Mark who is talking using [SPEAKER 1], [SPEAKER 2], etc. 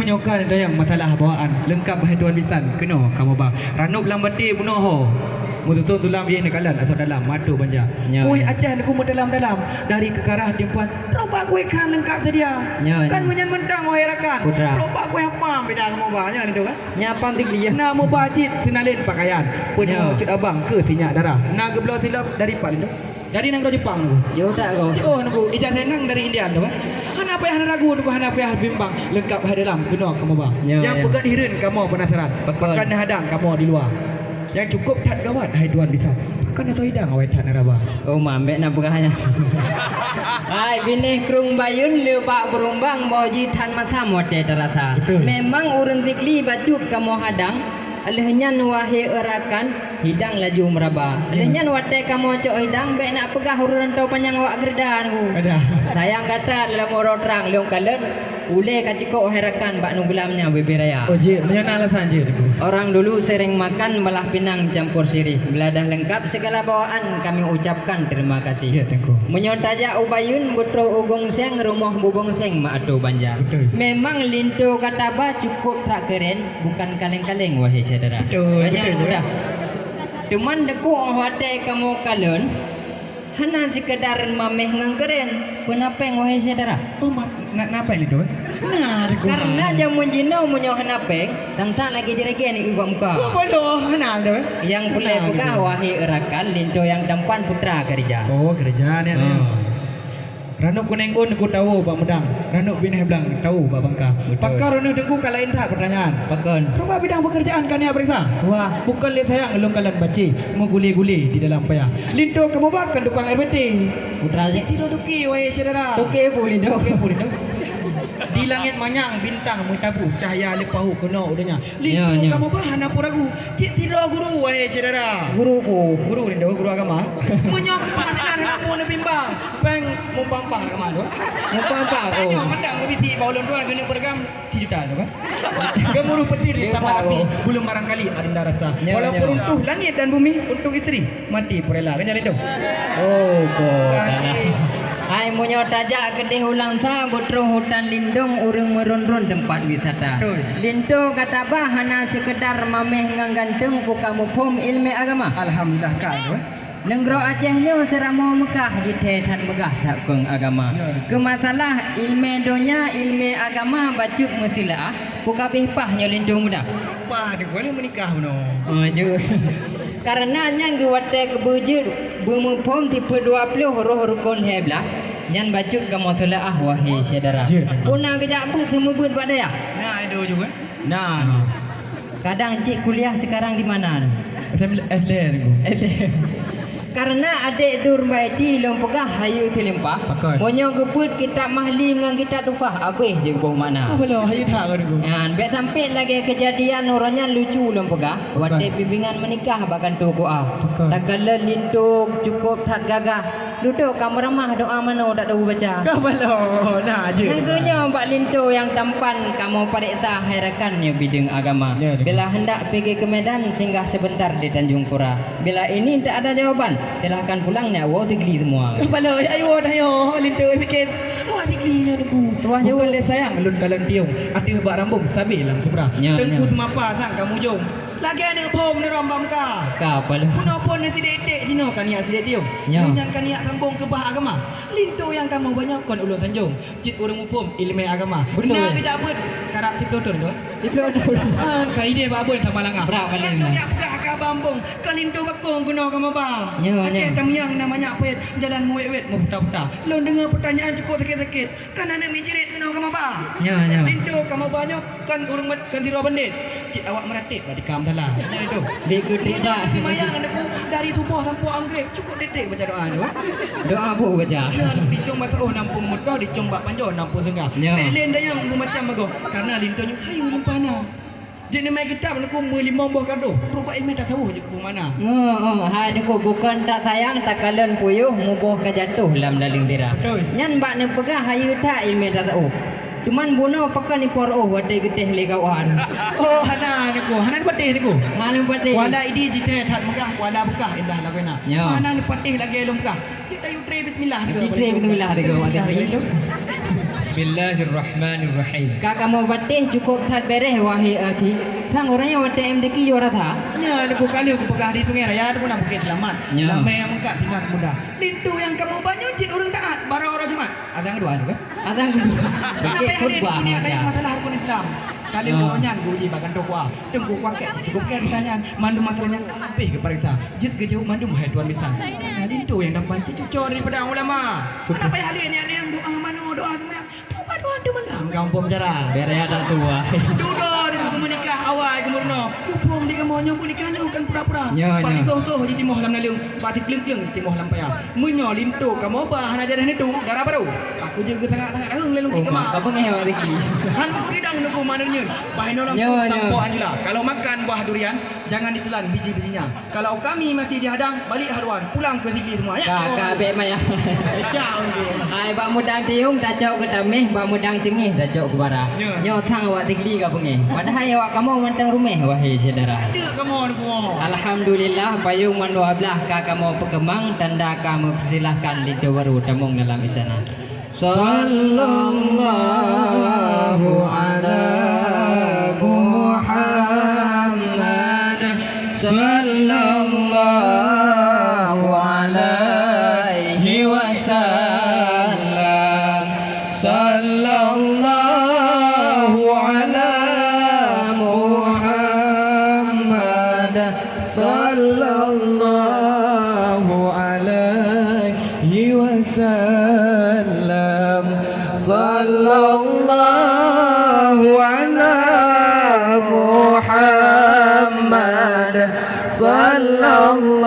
[SPEAKER 1] menyokan itu yang masalah bawaan lengkap bahagian bisan kena kamu bang ranuk lambati bunuh ho mutu tulam ye nekalan atau dalam matu banja oi ajar aku dalam dari kekarah tempat roba kue kan lengkap sedia kan menyan mentang wahai rakan roba kue apa beda kamu bang nya itu kan
[SPEAKER 2] nyapam tikli
[SPEAKER 1] na mau bajit sinalin pakaian punya cut abang ke sinyak darah na geblo silap dari pak itu dari nang Jepang tu
[SPEAKER 2] yo tak kau
[SPEAKER 1] oh nunggu ijaz nang dari India tu kan apa yang ragu nunggu apa yang bimbang lengkap hai dalam kena kamu bang yang pegang hirin kamu penasaran pakan hadang kamu di luar yang cukup tak gawat hai tuan bisa kan atau hidang awak tak naraba
[SPEAKER 2] oh mambek nak pegahnya hai binih krung bayun liu pak berumbang boji tan masa mote terasa memang urun tikli bacut kamu hadang alehnya wahe erakan hidang laju meraba alehnya wate kamu cok hidang baik nak pegah urunan tau panjang awak gerdan sayang kata dalam orang terang leong kalen ule kaciko herakan bak nugulamnya beberaya
[SPEAKER 1] oh je menyana alasan je
[SPEAKER 2] orang dulu sering makan belah pinang campur sirih bila dah lengkap segala bawaan kami ucapkan terima kasih
[SPEAKER 1] ya tengku
[SPEAKER 2] menyotaja ubayun butro ugong seng rumah bubong seng mak ado banja memang linto kata ba cukup tak keren bukan kaleng-kaleng wahai saudara banyak mudah cuman deku wate kamu kalen hana sekedar mameh ngang keren penapeng wahai saudara
[SPEAKER 1] oh nak napa itu nah
[SPEAKER 2] karena jamun jino munyo hanapeng tang lagi jerege ni ibu muka
[SPEAKER 1] oh bodoh kenal tu
[SPEAKER 2] yang pula pula wahai erakan linto yang dampan putra kerja
[SPEAKER 1] oh kerja ni Ranuk kunenggun aku tahu Pak Medang. Ranuk bineh belang tahu Pak Bangka. Pakar ranuk tengku kalain tak pertanyaan.
[SPEAKER 2] Pakon.
[SPEAKER 1] Rumah bidang pekerjaan kan ya periksa. Wah, bukan lihat sayang elong kalian baca mengguli-guli di dalam payah. Linto kamu bahkan tukang air peti.
[SPEAKER 2] Putra je.
[SPEAKER 1] Tidur duki wahai saudara.
[SPEAKER 2] Okey pun linto.
[SPEAKER 1] Okey pun linto. Di langit manyang bintang mutabu cahaya lepahu kena udahnya. Linto kamu bahan apa ragu? Tidur guru wahai saudara. Guru linto guru agama. Menyok panan aku nak bimbang. Bang mumpang agama tu.
[SPEAKER 2] Mumpang oh.
[SPEAKER 1] Tanya mendak ngobiti baulun tuan kena pergam 3 juta tu kan. Gemuruh petir di sama api belum barangkali ada rasa. Walaupun runtuh langit dan bumi untuk isteri mati perela kan linto.
[SPEAKER 2] Oh kok. Hai munyo tajak kedih ulang sa butro hutan lindung urung merun-run tempat wisata. Linto kata bah hana sekedar mameh ngang ganteng ku kamu pom ilmu agama.
[SPEAKER 1] Alhamdulillah kau.
[SPEAKER 2] Nenggro Acehnya seramo Mekah jitetan megah tak kong agama. Kemasalah ilmu donya ilmu agama bacuk musilah ku kabeh pahnya lindung muda.
[SPEAKER 1] Wah, dia boleh menikah no.
[SPEAKER 2] Oh je. Karena nyan guwate kebujur bumu pom tipe 20 roh rukun heblah. Nyan bacuk kamu telah wahai saudara. Puna kejap apa semua buat pada ya?
[SPEAKER 1] Nah, itu juga.
[SPEAKER 2] Nah. Kadang cik kuliah sekarang di mana?
[SPEAKER 1] SDR tu.
[SPEAKER 2] Karena adik durbaiti lompegah hayu tilimpah. Monyo gebut kita mahli ngan kita tufah abeh je boh mana.
[SPEAKER 1] Belum hayu tak tu.
[SPEAKER 2] Ngan bet sampai lagi kejadian orangnya lucu lompegah. Wate bimbingan menikah bahkan tu doa. Tagala lintuk cukup tak gagah. Duduk kamu ramah doa mana tak tahu baca.
[SPEAKER 1] Kau belum. Nah je.
[SPEAKER 2] Nangkunya Pak Linto yang tampan kamu periksa herakannya bidang agama. Bila hendak pergi ke Medan singgah sebentar di Tanjung Pura. Bila ini tak ada jawaban, silahkan pulangnya awak tigli semua.
[SPEAKER 1] Baloi ayo Linto fikir. Awak tigli nya debu. Tuah je boleh sayang lun kalang tiung. Ati bak rambung sabil lang subra. Tengku semapa sang kamu jom. Lagi ada pom ni rambam ka.
[SPEAKER 2] Ka apa lu?
[SPEAKER 1] Puno pon ni sidik-dik jino kan ya sidik tiung. Jangan kan ya sambung ke bah agama. Linto yang kamu banyak kon ulun Tanjung. Cit urang upum ilmu agama. Benar tidak pun karak tiplotor tu. Tiplotor. Kai dia ba pun sama langah.
[SPEAKER 2] Berapa kali ni?
[SPEAKER 1] Ya ka bambung. Kalinto bakong kuno kamu ba. Ada tamyang namanya apa? Jalan muwet mu putar-putar. Lon dengar pertanyaan cukup sakit-sakit. Kan anak mijirit kuno kamu ba. Linto kamu banyak kan urang kan diro bandit. Cik awak meratik di kam dalam. Macam itu.
[SPEAKER 2] Dikutik dah.
[SPEAKER 1] Semayang aku dari subuh sampai anggrek cukup detik baca doa tu.
[SPEAKER 2] Doa apa baca?
[SPEAKER 1] Dicong masuk nampung muka, dicong bak panjang nampung senggah. Lain dah yang macam bagus. Karena lintonya hayu lempana. Jadi mai kitab aku melimau buah kado. Rupa ilmu tak tahu je ke mana.
[SPEAKER 2] Hai deku bukan tak sayang tak kalen puyuh mubuh ke jatuh dalam daling dira. Nyan bak ne pegah hayu tak ilmu tak tahu. Cuman buno pakan ni por wate getih le kawan. Oh hana ni ko, hana patih ni ko.
[SPEAKER 1] Hana patih. Wala idi jite that megah wala bekah indah la kena. Hana ni patih lagi lom bekah. Kita yu tre bismillah.
[SPEAKER 2] Tre bismillah deku wate itu.
[SPEAKER 3] Bismillahirrahmanirrahim.
[SPEAKER 2] Kakak mau batih cukup sad bereh wahai akhi. Sang orangnya batih MDK yo ratha.
[SPEAKER 1] Nya ada kali aku pegah di sungai raya ada pun bukit selamat.
[SPEAKER 2] Ya.
[SPEAKER 1] Lama yang mengkat tinggal muda. Itu yang kamu banyak jin urang taat bara orang Jumat. Ada yang kedua juga.
[SPEAKER 2] Adang
[SPEAKER 1] Kenapa yang
[SPEAKER 2] khutbah
[SPEAKER 1] ini kayak
[SPEAKER 2] ada.
[SPEAKER 1] masalah rukun Islam. Kali
[SPEAKER 2] Ya.
[SPEAKER 1] gonya guji bahkan tokwa. Tunggu kuangket cukup kan ditanya mandu maklumnya kabeh ke parita. Jis gejauh mandu hai tuan misal. Nah itu yang dapat cucur daripada ulama. Kenapa ya hari ini ada yang doa manu doa semua. Doa tu mana? Kampung cara.
[SPEAKER 2] Bereh ada tua.
[SPEAKER 1] Duduk di buku menikah awal kemurno. Kupung di kemonyo pun nikahnya bukan pura-pura.
[SPEAKER 2] Ya,
[SPEAKER 1] Pak
[SPEAKER 2] ya.
[SPEAKER 1] itu di timoh lam naliung. Pak kleng-kleng di timoh lam payah. Munyo lintu kamu apa hana jadah itu darah baru. Aku juga sangat-sangat ahung lelung
[SPEAKER 2] Oh,
[SPEAKER 1] ke kemah.
[SPEAKER 2] apa ngeh awak Riki?
[SPEAKER 1] Han kidang nuku mananya. Bahino lam
[SPEAKER 2] Ya, ya.
[SPEAKER 1] tampo anjula. Kalau makan buah durian jangan ditelan biji-bijinya. Kalau kami masih dihadang balik haruan pulang ke sini semua ya.
[SPEAKER 2] Kakak bek maya.
[SPEAKER 1] Jauh ni.
[SPEAKER 2] Hai bak mudang tiung dah cok ke tameh, bak mudang cengih dah cok ke bara.
[SPEAKER 1] Ya.
[SPEAKER 2] Nyo thang awak tigli ka pengeh. Padahal awak kamu mantang rumah wahai saudara.
[SPEAKER 1] Ada kamu nuku.
[SPEAKER 2] Alhamdulillah payung mandu ablah ka kamu pekemang tanda kamu persilahkan lido baru tamung dalam istana. Sallallahu ala Muhammad sallallahu alaihi wasallam sallallahu ala Muhammad sallallahu alaihi wasallam sallallahu ala Muhammad sallallahu